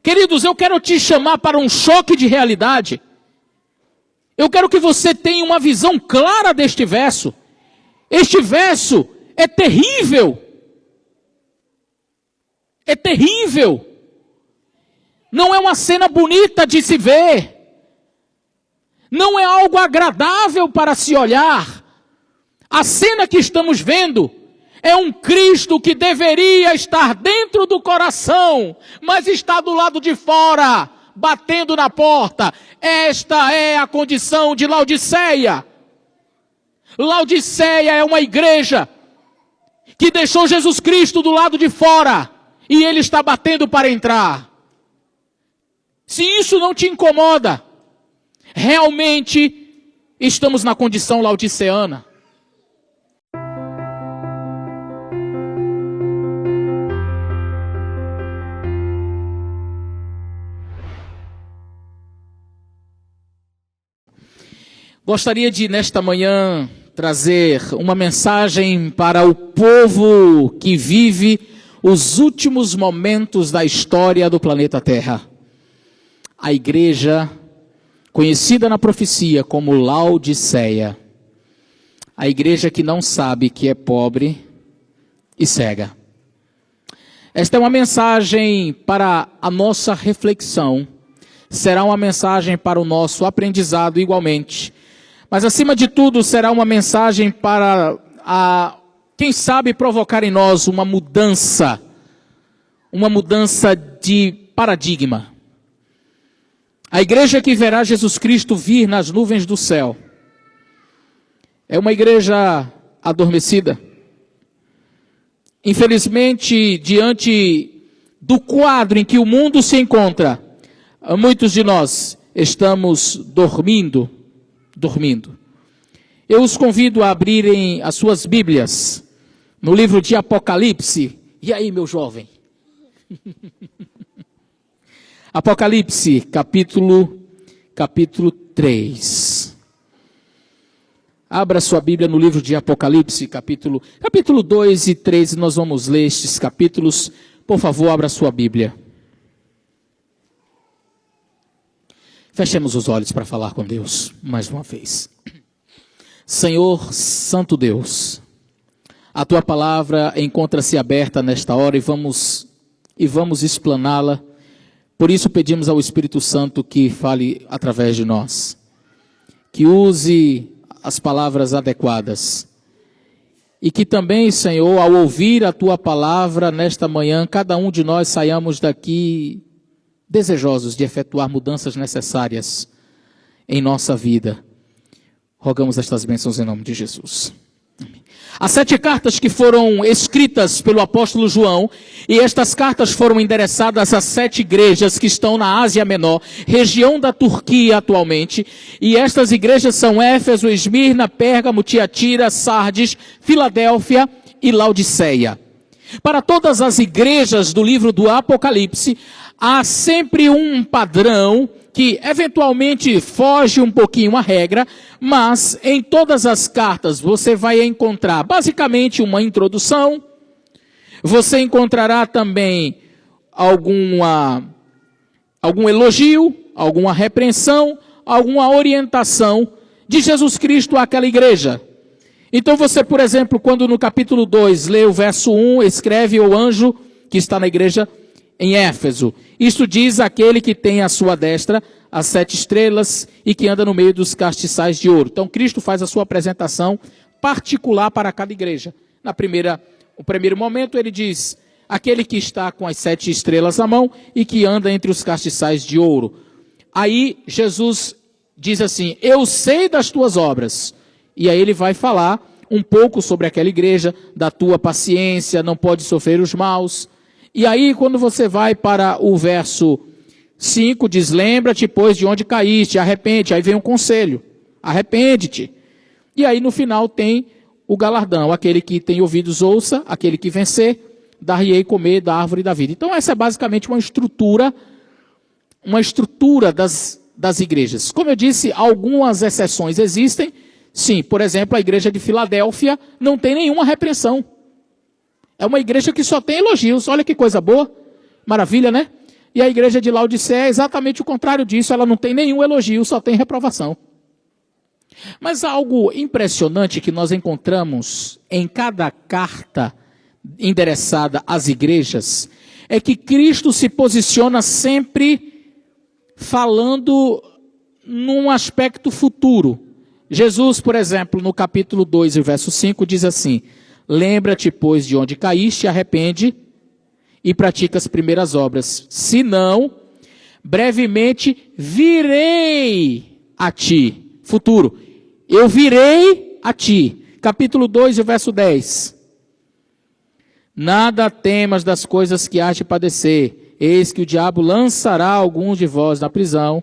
Queridos, eu quero te chamar para um choque de realidade. Eu quero que você tenha uma visão clara deste verso. Este verso é terrível. É terrível. Não é uma cena bonita de se ver. Não é algo agradável para se olhar. A cena que estamos vendo é um Cristo que deveria estar dentro do coração, mas está do lado de fora, batendo na porta. Esta é a condição de Laodiceia. Laodiceia é uma igreja que deixou Jesus Cristo do lado de fora e ele está batendo para entrar. Se isso não te incomoda, realmente estamos na condição laodiceana. Gostaria de, nesta manhã, trazer uma mensagem para o povo que vive os últimos momentos da história do planeta Terra. A igreja, conhecida na profecia como Laodiceia. A igreja que não sabe que é pobre e cega. Esta é uma mensagem para a nossa reflexão. Será uma mensagem para o nosso aprendizado igualmente. Mas, acima de tudo, será uma mensagem para, quem sabe, provocar em nós uma mudança de paradigma. A igreja que verá Jesus Cristo vir nas nuvens do céu é uma igreja adormecida. Infelizmente, diante do quadro em que o mundo se encontra, muitos de nós estamos dormindo. Eu os convido a abrirem as suas Bíblias no livro de Apocalipse. E aí, meu jovem? Apocalipse, capítulo 3. Abra sua Bíblia no livro de Apocalipse, capítulo 2 e 3, nós vamos ler estes capítulos. Por favor, abra sua Bíblia. Fechemos os olhos para falar com Deus mais uma vez. Senhor, Santo Deus, a Tua palavra encontra-se aberta nesta hora e vamos explaná-la. Por isso pedimos ao Espírito Santo que fale através de nós, que use as palavras adequadas e que também, Senhor, ao ouvir a Tua palavra nesta manhã, cada um de nós saiamos daqui desejosos de efetuar mudanças necessárias em nossa vida. Rogamos estas bênçãos em nome de Jesus. Amém. As 7 cartas que foram escritas pelo apóstolo João, e estas cartas foram endereçadas às 7 igrejas que estão na Ásia Menor, região da Turquia atualmente, e estas igrejas são Éfeso, Esmirna, Pérgamo, Tiatira, Sardes, Filadélfia e Laodiceia. Para todas as igrejas do livro do Apocalipse, há sempre um padrão que eventualmente foge um pouquinho à regra, mas em todas as cartas você vai encontrar basicamente uma introdução, você encontrará também algum elogio, alguma repreensão, alguma orientação de Jesus Cristo àquela igreja. Então você, por exemplo, quando no capítulo 2 lê o verso 1, escreve o anjo que está na igreja em Éfeso. Isto diz aquele que tem à sua destra as 7 estrelas e que anda no meio dos castiçais de ouro. Então Cristo faz a sua apresentação particular para cada igreja. O primeiro momento ele diz, aquele que está com as 7 estrelas na mão e que anda entre os castiçais de ouro. Aí Jesus diz assim, eu sei das tuas obras. E aí ele vai falar um pouco sobre aquela igreja, da tua paciência, não pode sofrer os maus. E aí, quando você vai para o verso 5, diz, lembra-te, pois, de onde caíste, arrepende. Aí vem um conselho, arrepende-te. E aí, no final, tem o galardão. Aquele que tem ouvidos, ouça. Aquele que vencer, dar-lhe-ei comer da árvore da vida. Então, essa é basicamente uma estrutura das igrejas. Como eu disse, algumas exceções existem. Sim, por exemplo, a igreja de Filadélfia não tem nenhuma repreensão. É uma igreja que só tem elogios. Olha que coisa boa. Maravilha, né? E a igreja de Laodiceia é exatamente o contrário disso, ela não tem nenhum elogio, só tem reprovação. Mas algo impressionante que nós encontramos em cada carta endereçada às igrejas é que Cristo se posiciona sempre falando num aspecto futuro. Jesus, por exemplo, no capítulo 2, verso 5, diz assim: lembra-te, pois, de onde caíste, arrepende e pratica as primeiras obras. Senão, brevemente virei a ti. Futuro. Eu virei a ti. Capítulo 2, verso 10. Nada temas das coisas que hás de padecer. Eis que o diabo lançará alguns de vós na prisão,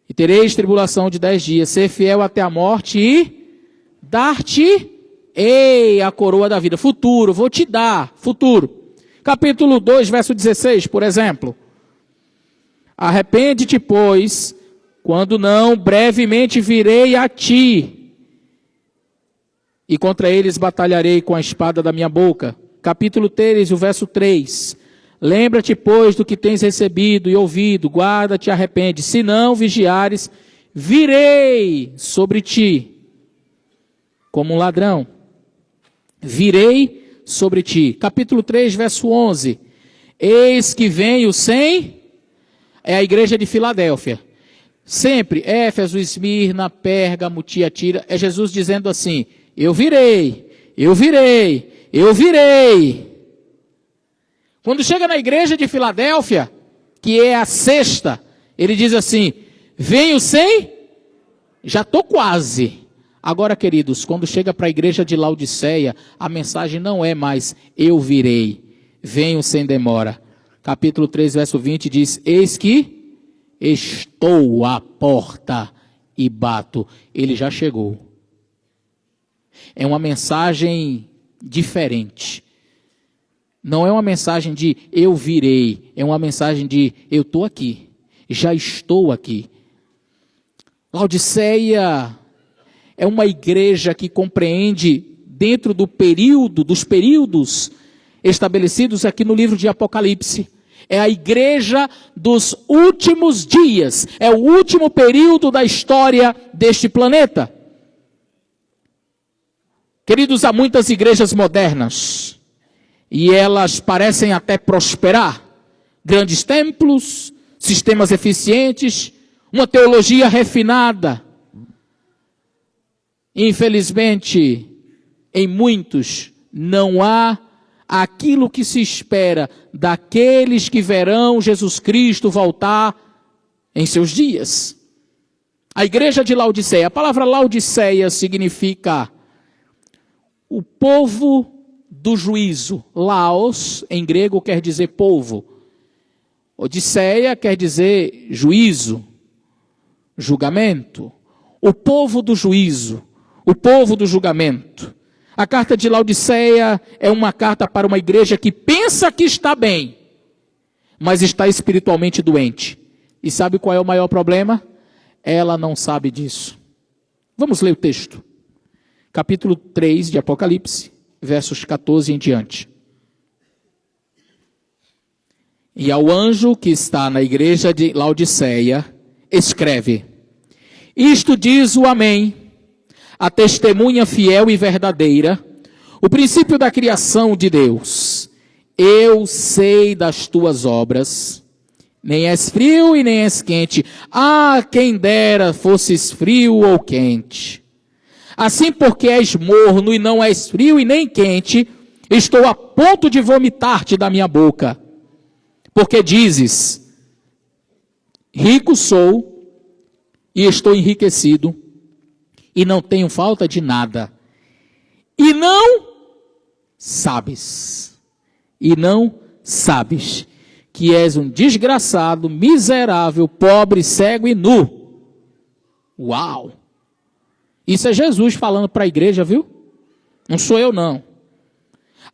e tereis tribulação de 10 dias. Ser fiel até a morte e dar-te-ei a coroa da vida. Futuro, vou te dar. Futuro. Capítulo 2, verso 16, por exemplo. Arrepende-te, pois, quando não, brevemente virei a ti, e contra eles batalharei com a espada da minha boca. Capítulo 3, o verso 3. Lembra-te, pois, do que tens recebido e ouvido, guarda-te e arrepende. Se não vigiares, virei sobre ti, como um ladrão. Virei sobre ti. Capítulo 3, verso 11. Eis que venho sem... É a igreja de Filadélfia. Sempre, Éfeso, Esmirna, Pérgamo, Tiatira, é Jesus dizendo assim: eu virei, eu virei, eu virei. Quando chega na igreja de Filadélfia, que é a sexta, ele diz assim: venho sem, já estou quase. Agora, queridos, quando chega para a igreja de Laodiceia, a mensagem não é mais eu virei, venho sem demora. Capítulo 3, verso 20 diz: eis que estou à porta e bato. Ele já chegou. É uma mensagem diferente. Não é uma mensagem de eu virei, é uma mensagem de eu estou aqui, já estou aqui. Laodiceia é uma igreja que compreende, dentro dos períodos estabelecidos aqui no livro de Apocalipse, é a igreja dos últimos dias, é o último período da história deste planeta. Queridos, há muitas igrejas modernas, e elas parecem até prosperar. Grandes templos, sistemas eficientes, uma teologia refinada. Infelizmente, em muitos, não há aquilo que se espera daqueles que verão Jesus Cristo voltar em seus dias. A igreja de Laodiceia, a palavra Laodiceia significa o povo do juízo. Laos, em grego, quer dizer povo. Odisseia quer dizer juízo, julgamento. O povo do juízo, o povo do julgamento. A carta de Laodiceia é uma carta para uma igreja que pensa que está bem, mas está espiritualmente doente. E sabe qual é o maior problema? Ela não sabe disso. Vamos ler o texto. Capítulo 3 de Apocalipse, versos 14 em diante. E ao anjo que está na igreja de Laodiceia, escreve: isto diz o Amém, a testemunha fiel e verdadeira, o princípio da criação de Deus. Eu sei das tuas obras, nem és frio e nem és quente. Ah, quem dera fosses frio ou quente. Assim, porque és morno e não és frio e nem quente, estou a ponto de vomitar-te da minha boca. Porque dizes: rico sou e estou enriquecido, e não tenho falta de nada. E não sabes que és um desgraçado, miserável, pobre, cego e nu. Uau! Isso é Jesus falando para a igreja, viu? Não sou eu, não.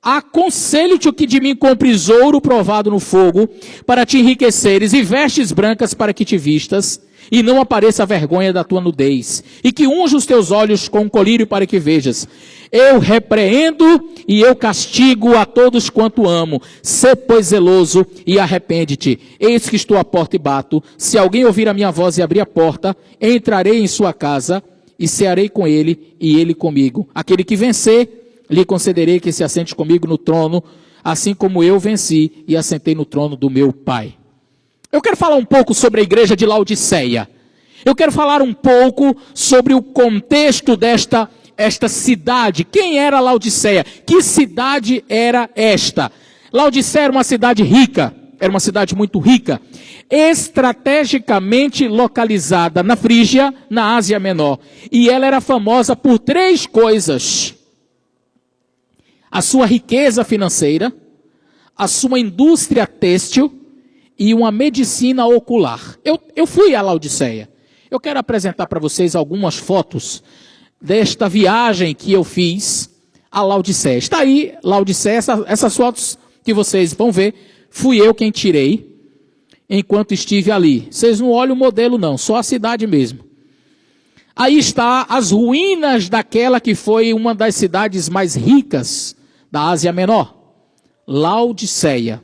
Aconselho-te que de mim compres ouro provado no fogo, para te enriqueceres, e vestes brancas para que te vistas, e não apareça a vergonha da tua nudez, e que unja os teus olhos com um colírio para que vejas. Eu repreendo e eu castigo a todos quanto amo. Sê, pois, zeloso e arrepende-te. Eis que estou à porta e bato. Se alguém ouvir a minha voz e abrir a porta, entrarei em sua casa e cearei com ele e ele comigo. Aquele que vencer, lhe concederei que se assente comigo no trono, assim como eu venci e assentei no trono do meu Pai. Eu quero falar um pouco sobre a igreja de Laodiceia. Eu quero falar um pouco sobre o contexto desta cidade. Quem era Laodiceia? Que cidade era esta? Laodiceia era uma cidade rica, era uma cidade muito rica, estrategicamente localizada na Frígia, na Ásia Menor. E ela era famosa por 3 coisas: a sua riqueza financeira, a sua indústria têxtil e uma medicina ocular. Eu fui a Laodiceia. Eu quero apresentar para vocês algumas fotos desta viagem que eu fiz a Laodiceia. Está aí, Laodiceia, essas fotos que vocês vão ver, fui eu quem tirei enquanto estive ali. Vocês não olham o modelo não, só a cidade mesmo. Aí está as ruínas daquela que foi uma das cidades mais ricas da Ásia Menor. Laodiceia.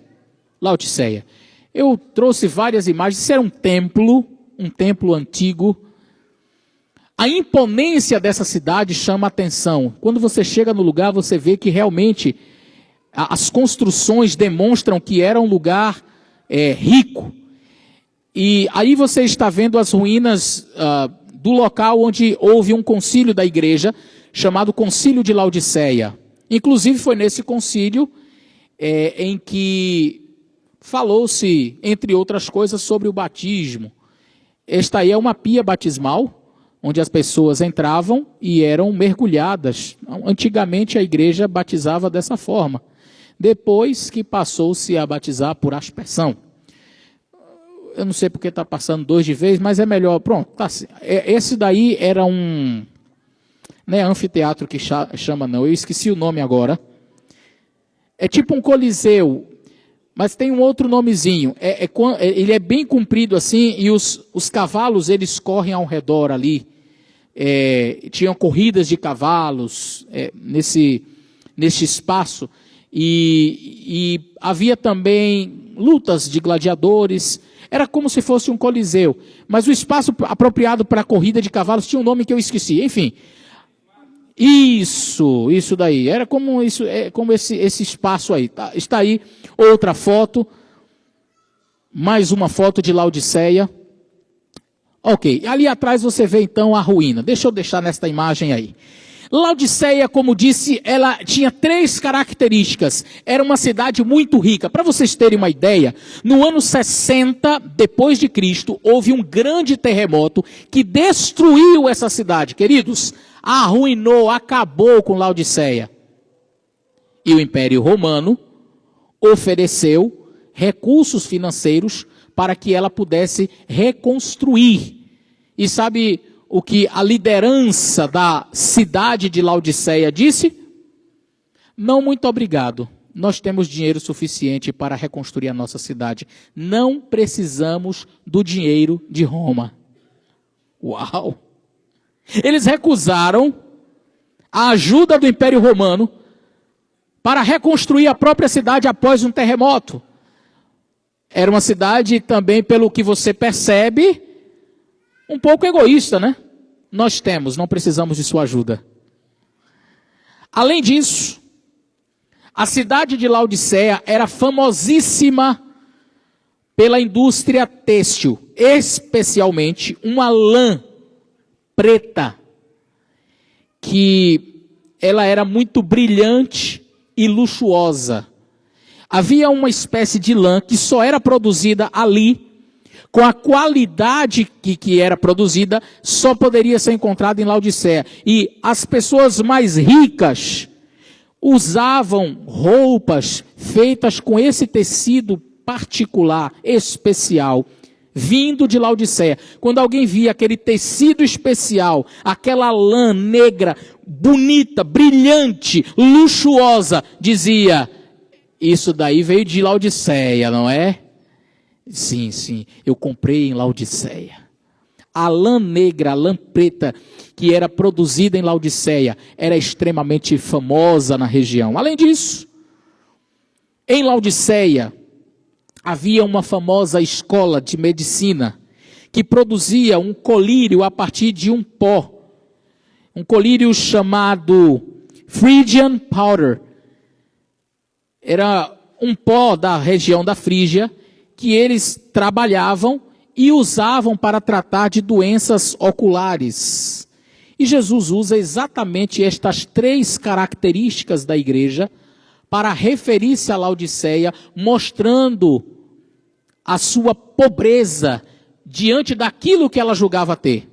Laodiceia. Eu trouxe várias imagens. Isso era um templo antigo. A imponência dessa cidade chama a atenção. Quando você chega no lugar, você vê que realmente as construções demonstram que era um lugar rico. E aí você está vendo as ruínas do local onde houve um concílio da igreja, chamado Concílio de Laodiceia. Inclusive foi nesse concílio em que falou-se, entre outras coisas, sobre o batismo. Esta aí é uma pia batismal, onde as pessoas entravam e eram mergulhadas. Antigamente a igreja batizava dessa forma. Depois que passou-se a batizar por aspersão. Eu não sei porque está passando 2 de vez, mas é melhor. Pronto, tá. Esse daí era um... Não é anfiteatro que chama, não. Eu esqueci o nome agora. É tipo um coliseu, mas tem um outro nomezinho. Ele é bem comprido assim, e os cavalos, eles correm ao redor ali. Tinham corridas de cavalos nesse espaço. E havia também lutas de gladiadores. Era como se fosse um coliseu. Mas o espaço apropriado para a corrida de cavalos tinha um nome que eu esqueci. Enfim, isso daí. Era como isso, como esse espaço aí. Tá? Está aí outra foto. Mais uma foto de Laodiceia. Ok, ali atrás você vê então a ruína. Deixa eu deixar nesta imagem aí. Laodiceia, como disse, ela tinha 3 características. Era uma cidade muito rica. Para vocês terem uma ideia, no ano 60 depois de Cristo, houve um grande terremoto que destruiu essa cidade. Queridos, arruinou, acabou com Laodiceia. E o Império Romano ofereceu recursos financeiros para que ela pudesse reconstruir. E sabe o que a liderança da cidade de Laodiceia disse? Não, muito obrigado. Nós temos dinheiro suficiente para reconstruir a nossa cidade. Não precisamos do dinheiro de Roma. Uau! Eles recusaram a ajuda do Império Romano para reconstruir a própria cidade após um terremoto. Era uma cidade também, pelo que você percebe, um pouco egoísta, né? Nós temos, não precisamos de sua ajuda. Além disso, a cidade de Laodiceia era famosíssima pela indústria têxtil, especialmente uma lã preta, que ela era muito brilhante e luxuosa. Havia uma espécie de lã que só era produzida ali, com a qualidade que era produzida, só poderia ser encontrada em Laodiceia. E as pessoas mais ricas usavam roupas feitas com esse tecido particular, especial, vindo de Laodiceia. Quando alguém via aquele tecido especial, aquela lã negra, bonita, brilhante, luxuosa, dizia: isso daí veio de Laodiceia, não é? Sim, eu comprei em Laodiceia. A lã negra, a lã preta, que era produzida em Laodiceia, era extremamente famosa na região. Além disso, em Laodiceia, havia uma famosa escola de medicina, que produzia um colírio a partir de um pó. Um colírio chamado Phrygian Powder. Era um pó da região da Frígia, que eles trabalhavam e usavam para tratar de doenças oculares. E Jesus usa exatamente estas 3 características da igreja para referir-se a Laodiceia, mostrando a sua pobreza diante daquilo que ela julgava ter.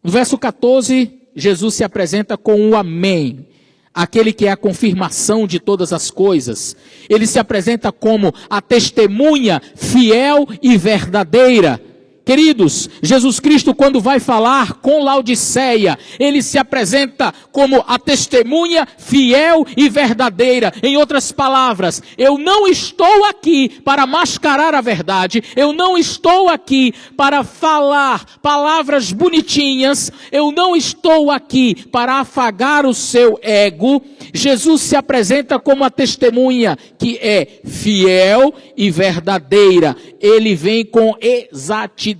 No verso 14, Jesus se apresenta com o Amém, aquele que é a confirmação de todas as coisas. Ele se apresenta como a testemunha fiel e verdadeira. Queridos, Jesus Cristo, quando vai falar com Laodiceia, ele se apresenta como a testemunha fiel e verdadeira. Em outras palavras, eu não estou aqui para mascarar a verdade, eu não estou aqui para falar palavras bonitinhas, eu não estou aqui para afagar o seu ego. Jesus se apresenta como a testemunha que é fiel e verdadeira. Ele vem com exatidão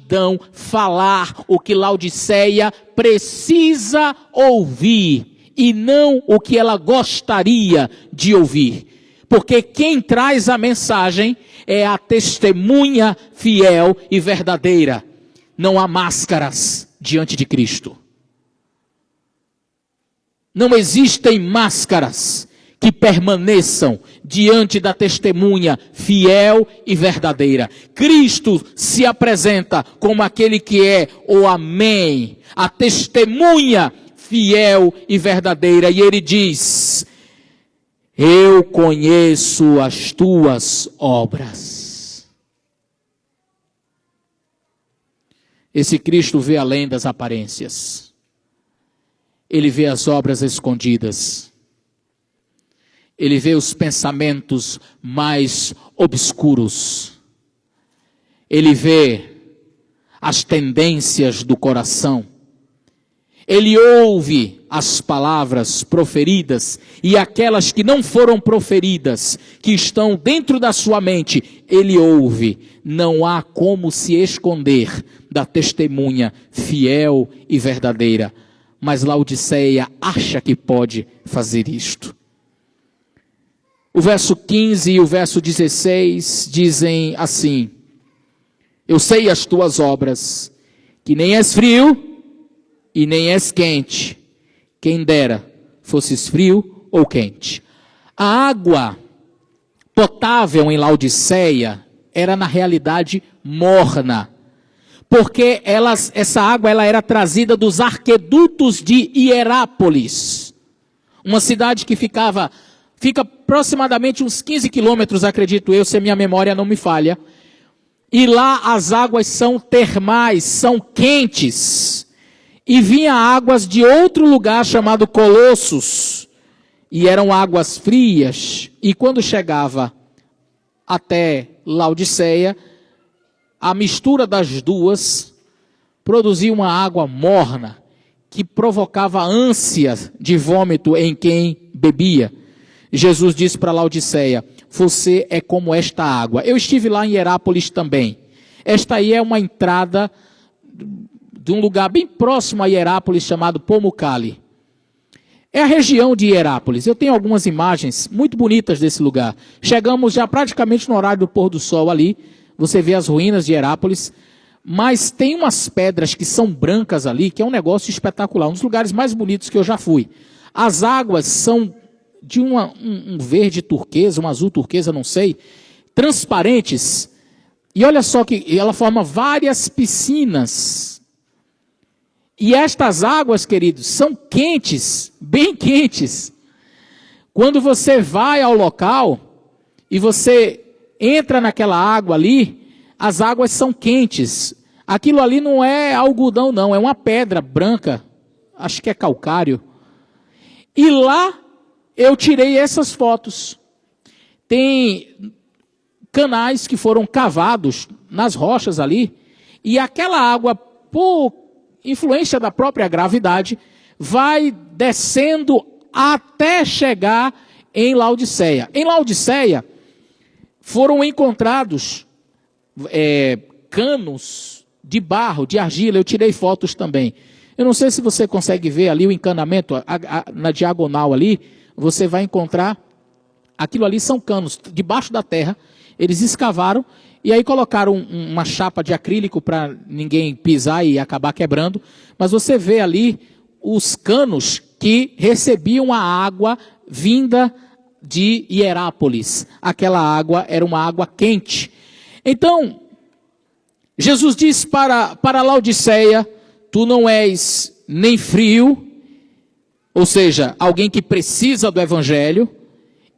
falar o que Laodiceia precisa ouvir e não o que ela gostaria de ouvir. Porque quem traz a mensagem é a testemunha fiel e verdadeira. Não há máscaras diante de Cristo. Não existem máscaras que permaneçam diante da testemunha fiel e verdadeira. Cristo se apresenta como aquele que é o Amém, a testemunha fiel e verdadeira. E ele diz: eu conheço as tuas obras. Esse Cristo vê além das aparências. Ele vê as obras escondidas. Ele vê os pensamentos mais obscuros. Ele vê as tendências do coração. Ele ouve as palavras proferidas e aquelas que não foram proferidas, que estão dentro da sua mente, ele ouve. Não há como se esconder da testemunha fiel e verdadeira. Mas Laodiceia acha que pode fazer isto. O verso 15 e o verso 16 dizem assim: eu sei as tuas obras, que nem és frio e nem és quente. Quem dera fosses frio ou quente. A água potável em Laodiceia era na realidade morna, porque essa água era trazida dos arquedutos de Hierápolis, uma cidade que fica aproximadamente uns 15 quilômetros, acredito eu, se a minha memória não me falha. E lá as águas são termais, são quentes. E vinha águas de outro lugar chamado Colossos. E eram águas frias. E quando chegava até Laodiceia, a mistura das duas produzia uma água morna, que provocava ânsia de vômito em quem bebia. Jesus disse para Laodiceia: você é como esta água. Eu estive lá em Hierápolis também. Esta aí é uma entrada de um lugar bem próximo a Hierápolis, chamado Pamukkale. É a região de Hierápolis. Eu tenho algumas imagens muito bonitas desse lugar. Chegamos já praticamente no horário do pôr do sol ali. Você vê as ruínas de Hierápolis. Mas tem umas pedras que são brancas ali, que é um negócio espetacular. Um dos lugares mais bonitos que eu já fui. As águas são de um verde turquesa, um azul turquesa, não sei, transparentes. E olha só que ela forma várias piscinas. E estas águas, queridos, são quentes, bem quentes. Quando você vai ao local e você entra naquela água ali, as águas são quentes. Aquilo ali não é algodão, não, é uma pedra branca, acho que é calcário. E lá eu tirei essas fotos. Tem canais que foram cavados nas rochas ali, E aquela água, por influência da própria gravidade, vai descendo até chegar em Laodiceia. Em Laodiceia foram encontrados canos de barro, de argila. Eu tirei fotos também. Eu não sei se você consegue ver ali o encanamento, na diagonal ali, você vai encontrar, aquilo ali são canos, debaixo da terra, eles escavaram e aí colocaram uma chapa de acrílico para ninguém pisar e acabar quebrando, mas você vê ali os canos que recebiam a água vinda de Hierápolis. Aquela água era uma água quente. Então, Jesus diz para Laodiceia: tu não és nem frio, ou seja, alguém que precisa do evangelho,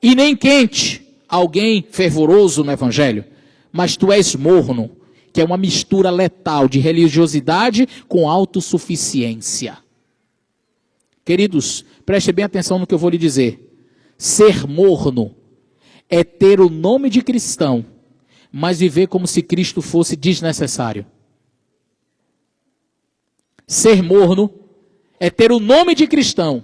e nem quente, alguém fervoroso no evangelho, mas tu és morno, que é uma mistura letal de religiosidade com autossuficiência. Queridos, preste bem atenção no que eu vou lhe dizer. Ser morno é ter o nome de cristão, mas viver como se Cristo fosse desnecessário. Ser morno é ter o nome de cristão,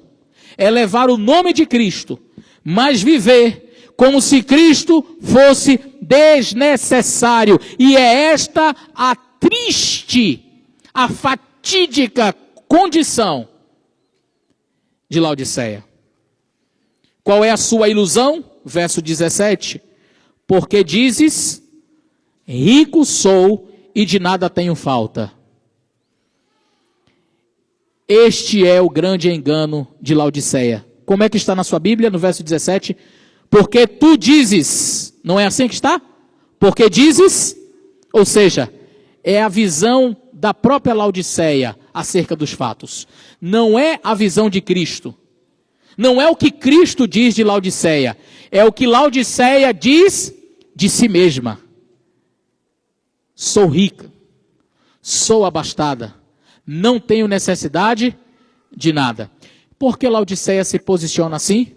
é levar o nome de Cristo, mas viver como se Cristo fosse desnecessário. E é esta a triste, a fatídica condição de Laodiceia. Qual é a sua ilusão? Verso 17. Porque dizes: rico sou e de nada tenho falta. Este é o grande engano de Laodiceia. Como é que está na sua Bíblia, no verso 17? Porque tu dizes, não é assim que está? Porque dizes, ou seja, é a visão da própria Laodiceia acerca dos fatos. Não é a visão de Cristo. Não é o que Cristo diz de Laodiceia. É o que Laodiceia diz de si mesma. Sou rica, sou abastada, não tenho necessidade de nada. Por que Laodiceia se posiciona assim?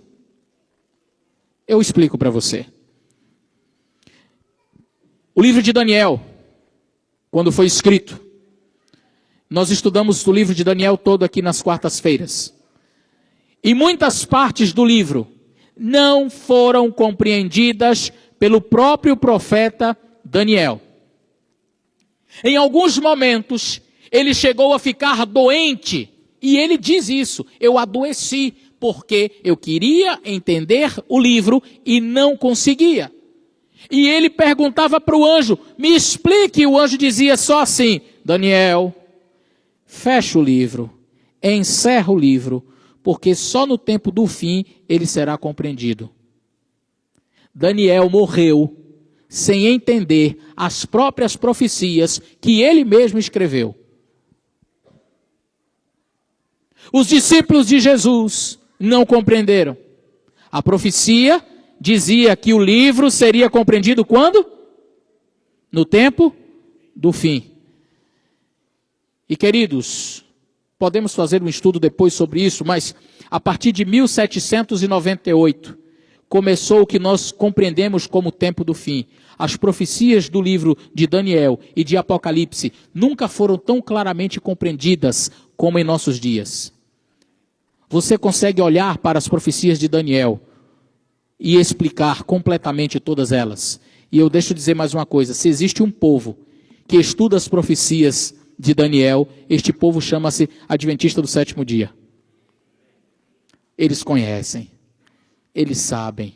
Eu explico para você. O livro de Daniel, quando foi escrito, nós estudamos o livro de Daniel todo aqui nas quartas-feiras. E muitas partes do livro não foram compreendidas pelo próprio profeta Daniel. Em alguns momentos, ele chegou a ficar doente, e ele diz isso: eu adoeci, porque eu queria entender o livro e não conseguia. E ele perguntava para o anjo: me explique. E o anjo dizia só assim: Daniel, fecha o livro, encerra o livro, porque só no tempo do fim ele será compreendido. Daniel morreu sem entender as próprias profecias que ele mesmo escreveu. Os discípulos de Jesus não compreenderam. A profecia dizia que o livro seria compreendido quando? No tempo do fim. E queridos, podemos fazer um estudo depois sobre isso, mas a partir de 1798, começou o que nós compreendemos como o tempo do fim. As profecias do livro de Daniel e de Apocalipse nunca foram tão claramente compreendidas como em nossos dias. Você consegue olhar para as profecias de Daniel e explicar completamente todas elas. E eu deixo dizer mais uma coisa: se existe um povo que estuda as profecias de Daniel, este povo chama-se Adventista do Sétimo Dia. Eles conhecem, eles sabem,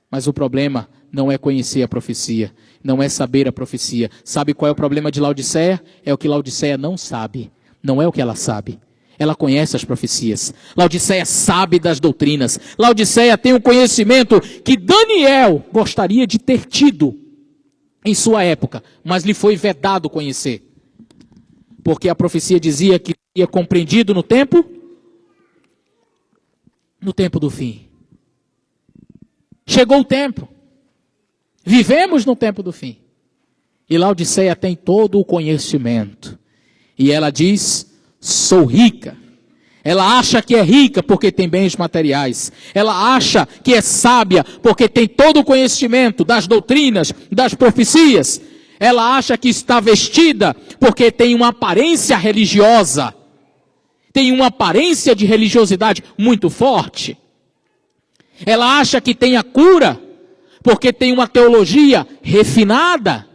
mas o problema não é conhecer a profecia, não é saber a profecia. Sabe qual é o problema de Laodiceia? É o que Laodiceia não sabe, não é o que ela sabe. Ela conhece as profecias. Laodiceia sabe das doutrinas. Laodiceia tem um conhecimento que Daniel gostaria de ter tido em sua época, mas lhe foi vedado conhecer. Porque a profecia dizia que seria compreendido no tempo do fim. Chegou o tempo. Vivemos no tempo do fim. E Laodiceia tem todo o conhecimento. E ela diz: sou rica. Ela acha que é rica porque tem bens materiais. Ela acha que é sábia porque tem todo o conhecimento das doutrinas, das profecias. Ela acha que está vestida porque tem uma aparência religiosa. Tem uma aparência de religiosidade muito forte. Ela acha que tem a cura porque tem uma teologia refinada.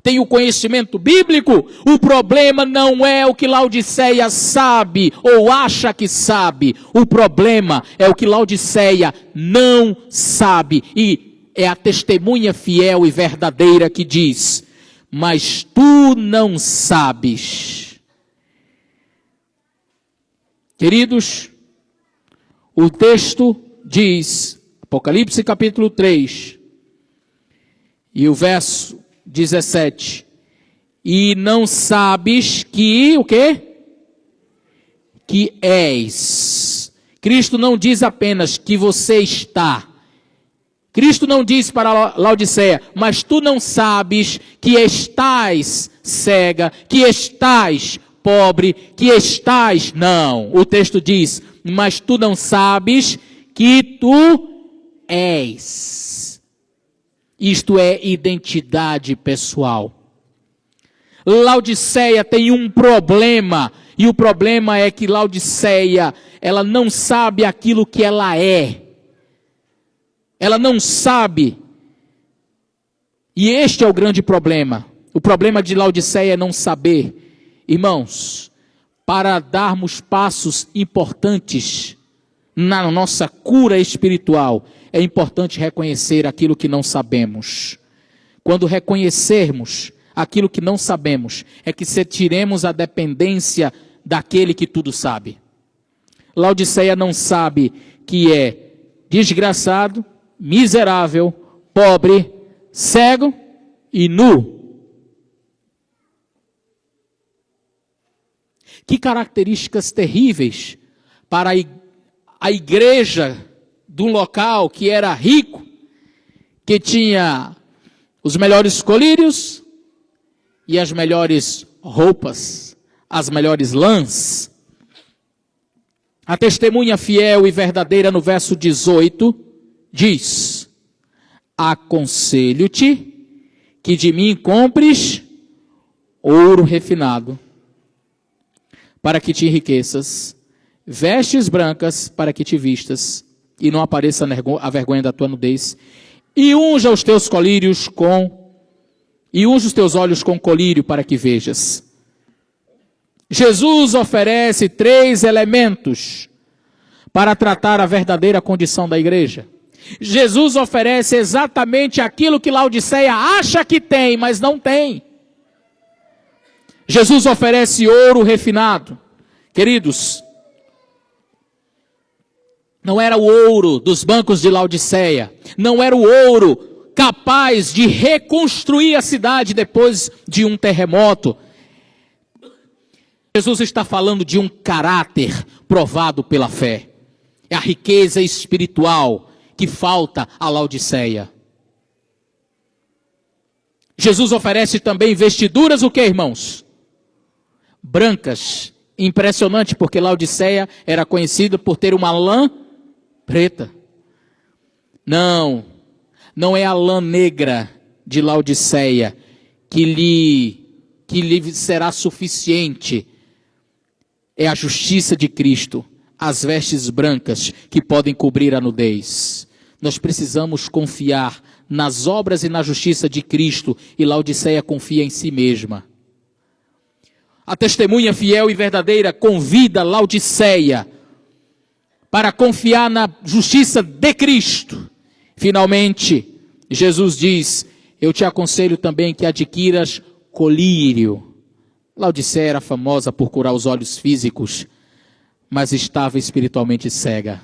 Tem o conhecimento bíblico. O problema não é o que Laodiceia sabe ou acha que sabe. O problema é o que Laodiceia não sabe. E é a testemunha fiel e verdadeira que diz: mas tu não sabes. Queridos, o texto diz, Apocalipse capítulo 3, e o verso 17, e não sabes que, o quê? Que és. Cristo não diz apenas que você está. Cristo não diz para Laodiceia, mas tu não sabes que estás cega, que estás pobre, que estás... Não, o texto diz, mas tu não sabes que tu és. Isto é identidade pessoal. Laodiceia tem um problema, e o problema é que Laodiceia, ela não sabe aquilo que ela é. Ela não sabe. E este é o grande problema. O problema de Laodiceia é não saber. Irmãos, para darmos passos importantes na nossa cura espiritual, é importante reconhecer aquilo que não sabemos. Quando reconhecermos aquilo que não sabemos, é que tiremos a dependência daquele que tudo sabe. Laodiceia não sabe que é desgraçado, miserável, pobre, cego e nu. Que características terríveis para a igreja de um local que era rico, que tinha os melhores colírios e as melhores roupas, as melhores lãs. A testemunha fiel e verdadeira no verso 18 diz: aconselho-te que de mim compres ouro refinado, para que te enriqueças, vestes brancas para que te vistas, e não apareça a vergonha da tua nudez, e unja os teus colírios e unja os teus olhos com colírio para que vejas. Jesus oferece 3 elementos para tratar a verdadeira condição da igreja. Jesus oferece exatamente aquilo que Laodiceia acha que tem, mas não tem. Jesus oferece ouro refinado. Queridos, não era o ouro dos bancos de Laodiceia, não era o ouro capaz de reconstruir a cidade depois de um terremoto. Jesus está falando de um caráter provado pela fé. É a riqueza espiritual que falta a Laodiceia. Jesus oferece também vestiduras, o que, irmãos? Brancas. Impressionante, porque Laodiceia era conhecida por ter uma lã preta. Não é a lã negra de Laodiceia que lhe será suficiente. É a justiça de Cristo, as vestes brancas que podem cobrir a nudez. Nós precisamos confiar nas obras e na justiça de Cristo, e Laodiceia confia em si mesma. A testemunha fiel e verdadeira convida Laodiceia para confiar na justiça de Cristo. Finalmente, Jesus diz: eu te aconselho também que adquiras colírio. Laodiceia era famosa por curar os olhos físicos, mas estava espiritualmente cega.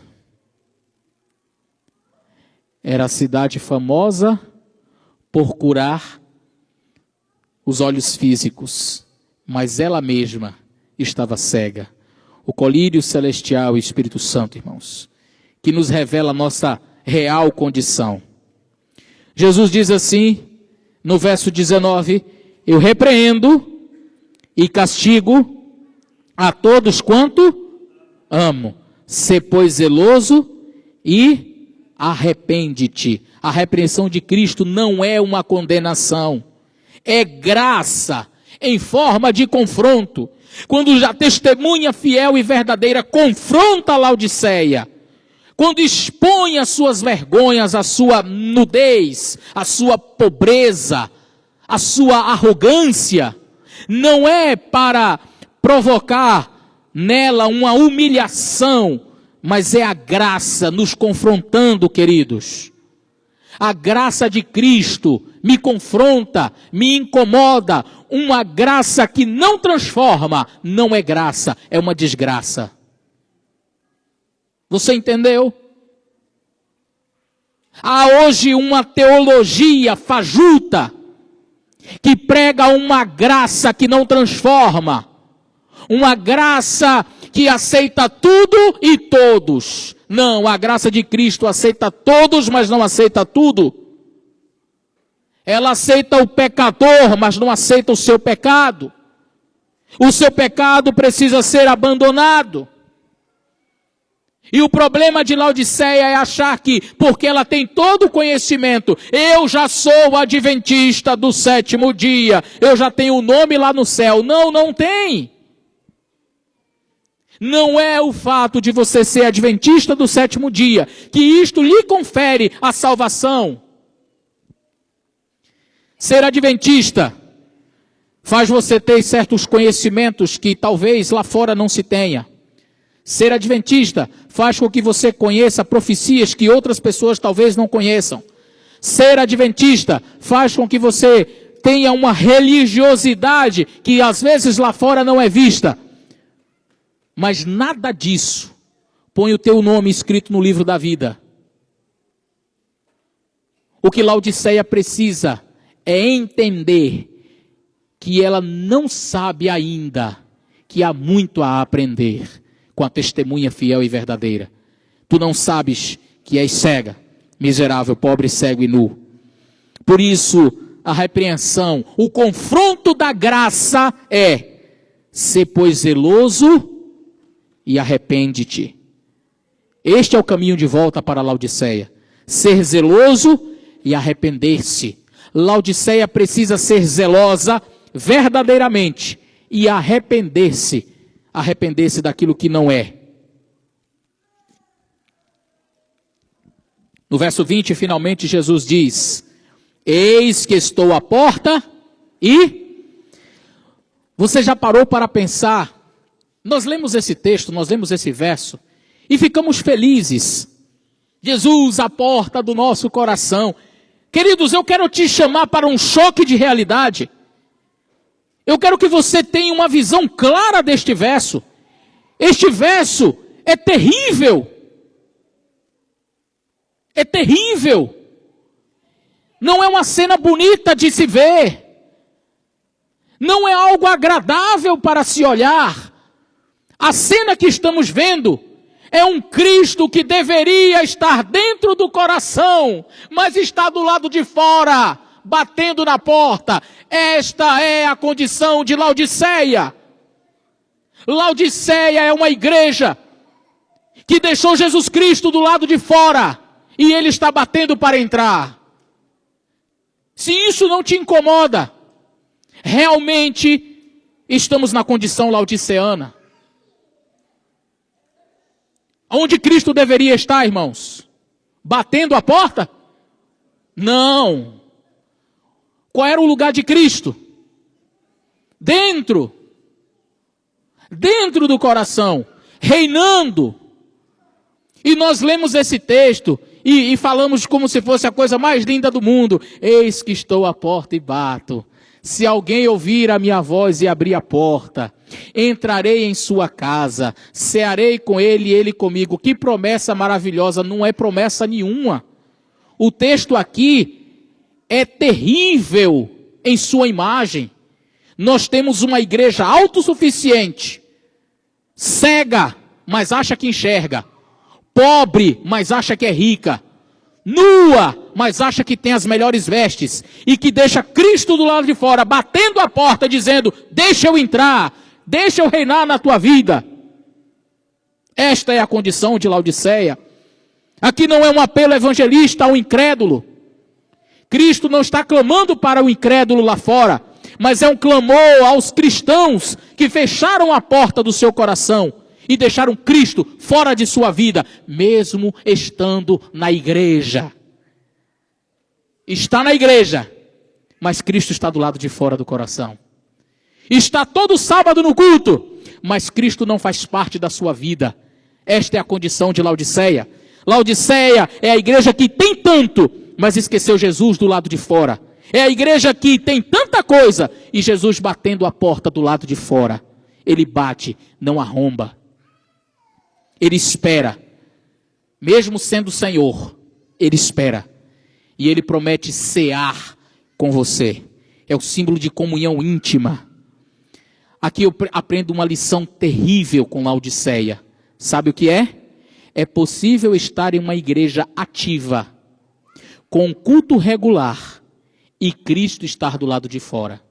Era a cidade famosa por curar os olhos físicos, mas ela mesma estava cega. O colírio celestial e o Espírito Santo, irmãos, que nos revela a nossa real condição. Jesus diz assim, no verso 19, eu repreendo e castigo a todos quanto amo. Sê, pois, zeloso e arrepende-te. A repreensão de Cristo não é uma condenação, É graça em forma de confronto. Quando a testemunha fiel e verdadeira confronta a Laodiceia, quando expõe as suas vergonhas, a sua nudez, a sua pobreza, a sua arrogância, não é para provocar nela uma humilhação, mas é a graça nos confrontando, queridos. A graça de Cristo me confronta, me incomoda. Uma graça que não transforma, não é graça, é uma desgraça. Você entendeu? Há hoje uma teologia fajuta, que prega uma graça que não transforma. Uma graça que aceita tudo e todos. Não, a graça de Cristo aceita todos, mas não aceita tudo. Ela aceita o pecador, mas não aceita o seu pecado. O seu pecado precisa ser abandonado. E o problema de Laodiceia é achar que, porque ela tem todo o conhecimento, eu já sou adventista do sétimo dia, eu já tenho o nome lá no céu. Não, não tem. Não é o fato de você ser adventista do sétimo dia, que isto lhe confere a salvação. Ser adventista faz você ter certos conhecimentos que talvez lá fora não se tenha. Ser adventista faz com que você conheça profecias que outras pessoas talvez não conheçam. Ser adventista faz com que você tenha uma religiosidade que às vezes lá fora não é vista. Mas nada disso põe o teu nome escrito no livro da vida. O que Laodiceia precisa é entender que ela não sabe ainda que há muito a aprender com a testemunha fiel e verdadeira. Tu não sabes que és cega, miserável, pobre, cego e nu. Por isso, a repreensão, o confronto da graça é: sê, pois, zeloso e arrepende-te. Este é o caminho de volta para Laodiceia. Ser zeloso e arrepender-se. Laodiceia precisa ser zelosa verdadeiramente e arrepender-se. Arrepender-se daquilo que não é. No verso 20, finalmente Jesus diz: eis que estou à porta e... Você já parou para pensar? Nós lemos esse texto, nós lemos esse verso e ficamos felizes. Jesus, à porta do nosso coração. Queridos, eu quero te chamar para um choque de realidade. Eu quero que você tenha uma visão clara deste verso. Este verso é terrível. É terrível. Não é uma cena bonita de se ver. Não é algo agradável para se olhar. A cena que estamos vendo é um Cristo que deveria estar dentro do coração, mas está do lado de fora, batendo na porta. Esta é a condição de Laodiceia. Laodiceia é uma igreja que deixou Jesus Cristo do lado de fora e ele está batendo para entrar. Se isso não te incomoda, realmente estamos na condição laodiceana. Onde Cristo deveria estar, irmãos? Batendo a porta? Não. Qual era o lugar de Cristo? Dentro do coração, reinando. E nós lemos esse texto e falamos como se fosse a coisa mais linda do mundo. Eis que estou à porta e bato. Se alguém ouvir a minha voz e abrir a porta, entrarei em sua casa, cearei com ele e ele comigo. Que promessa maravilhosa, não é promessa nenhuma. O texto aqui é terrível em sua imagem. Nós temos uma igreja autossuficiente, cega, mas acha que enxerga, pobre, mas acha que é rica, nua, mas acha que tem as melhores vestes, e que deixa Cristo do lado de fora, batendo a porta, dizendo: deixa eu entrar, deixa eu reinar na tua vida. Esta é a condição de Laodiceia. Aqui não é um apelo evangelista ao incrédulo, Cristo não está clamando para o incrédulo lá fora, mas é um clamor aos cristãos que fecharam a porta do seu coração e deixaram Cristo fora de sua vida, mesmo estando na igreja. Está na igreja, mas Cristo está do lado de fora do coração. Está todo sábado no culto, mas Cristo não faz parte da sua vida. Esta é a condição de Laodiceia. Laodiceia é a igreja que tem tanto, mas esqueceu Jesus do lado de fora. É a igreja que tem tanta coisa e Jesus batendo a porta do lado de fora. Ele bate, não arromba. Ele espera. Mesmo sendo o Senhor, ele espera. E ele promete cear com você. É o símbolo de comunhão íntima. Aqui eu aprendo uma lição terrível com Laodiceia. Sabe o que é? É possível estar em uma igreja ativa, com um culto regular, e Cristo estar do lado de fora.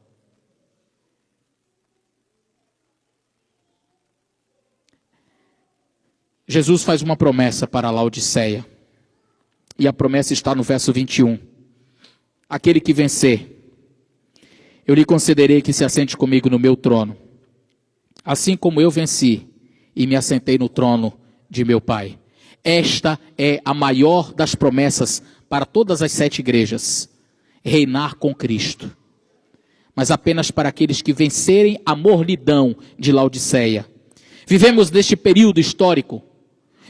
Jesus faz uma promessa para Laodiceia. E a promessa está no verso 21. Aquele que vencer, eu lhe concederei que se assente comigo no meu trono, assim como eu venci e me assentei no trono de meu Pai. Esta é a maior das promessas para todas as 7 igrejas. Reinar com Cristo. Mas apenas para aqueles que vencerem a mornidão de Laodiceia. Vivemos neste período histórico.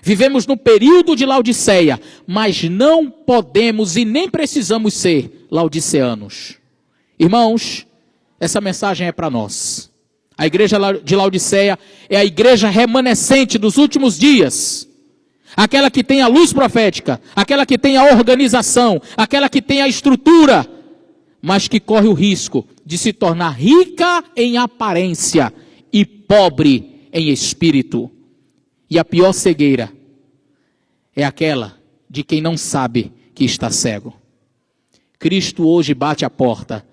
Vivemos no período de Laodiceia, mas não podemos e nem precisamos ser laodiceanos. Irmãos, essa mensagem é para nós. A igreja de Laodiceia é a igreja remanescente dos últimos dias. Aquela que tem a luz profética, aquela que tem a organização, aquela que tem a estrutura, mas que corre o risco de se tornar rica em aparência e pobre em espírito. E a pior cegueira é aquela de quem não sabe que está cego. Cristo hoje bate a porta.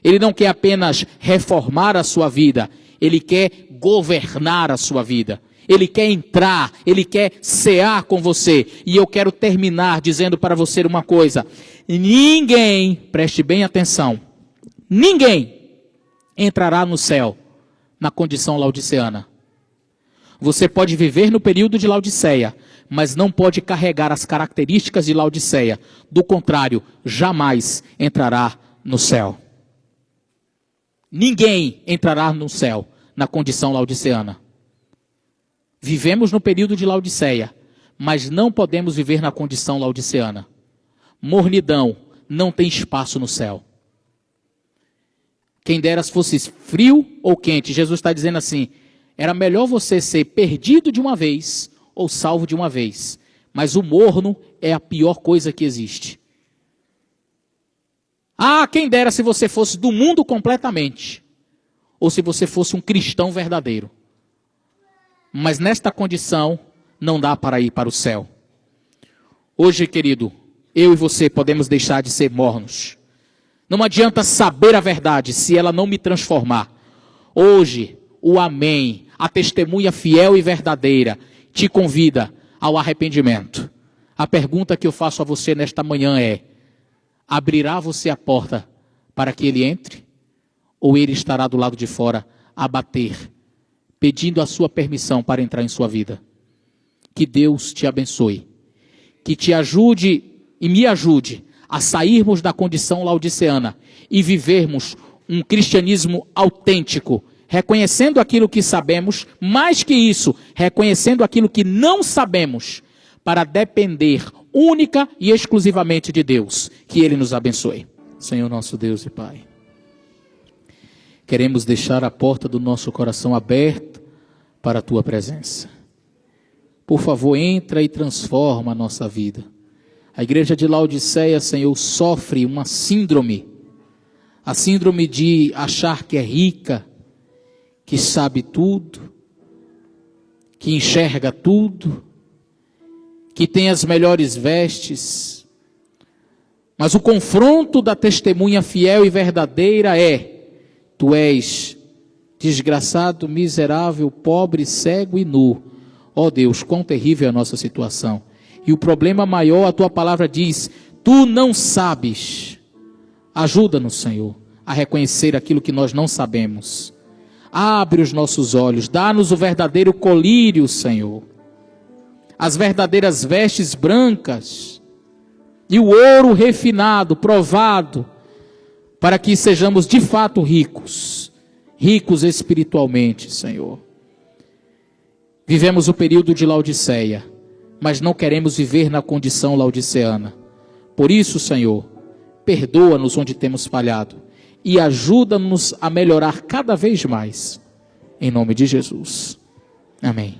Ele não quer apenas reformar a sua vida, Ele quer governar a sua vida. Ele quer entrar, Ele quer cear com você. E eu quero terminar dizendo para você uma coisa. Ninguém, preste bem atenção, ninguém entrará no céu na condição laodiceana. Você pode viver no período de Laodiceia, mas não pode carregar as características de Laodiceia. Do contrário, jamais entrará no céu. Ninguém entrará no céu na condição laodiceana. Vivemos no período de Laodiceia, mas não podemos viver na condição laodiceana. Mornidão não tem espaço no céu. Quem dera se fosse frio ou quente. Jesus está dizendo assim, era melhor você ser perdido de uma vez ou salvo de uma vez. Mas o morno é a pior coisa que existe. Ah, quem dera se você fosse do mundo completamente. Ou se você fosse um cristão verdadeiro. Mas nesta condição, não dá para ir para o céu. Hoje, querido, eu e você podemos deixar de ser mornos. Não adianta saber a verdade se ela não me transformar. Hoje, o amém, a testemunha fiel e verdadeira, te convida ao arrependimento. A pergunta que eu faço a você nesta manhã é, abrirá você a porta para que ele entre? Ou ele estará do lado de fora a bater, pedindo a sua permissão para entrar em sua vida? Que Deus te abençoe. Que te ajude e me ajude a sairmos da condição laodiceana e vivermos um cristianismo autêntico, reconhecendo aquilo que sabemos, mais que isso, reconhecendo aquilo que não sabemos, para depender única e exclusivamente de Deus. Que Ele nos abençoe. Senhor nosso Deus e Pai, queremos deixar a porta do nosso coração aberta para a Tua presença. Por favor, entra e transforma a nossa vida. A igreja de Laodiceia, Senhor, sofre uma síndrome. A síndrome de achar que é rica, que sabe tudo, que enxerga tudo, que tem as melhores vestes. Mas o confronto da testemunha fiel e verdadeira é: tu és desgraçado, miserável, pobre, cego e nu. Ó Deus, quão terrível é a nossa situação. E o problema maior, a tua palavra diz, tu não sabes Ajuda-nos, Senhor, a reconhecer aquilo que nós não sabemos. Abre os nossos olhos, dá-nos o verdadeiro colírio, Senhor. As verdadeiras vestes brancas e o ouro refinado, provado, para que sejamos de fato ricos, ricos espiritualmente, Senhor. Vivemos o período de Laodiceia, mas não queremos viver na condição laodiceana. Por isso, Senhor, perdoa-nos onde temos falhado e ajuda-nos a melhorar cada vez mais. Em nome de Jesus. Amém.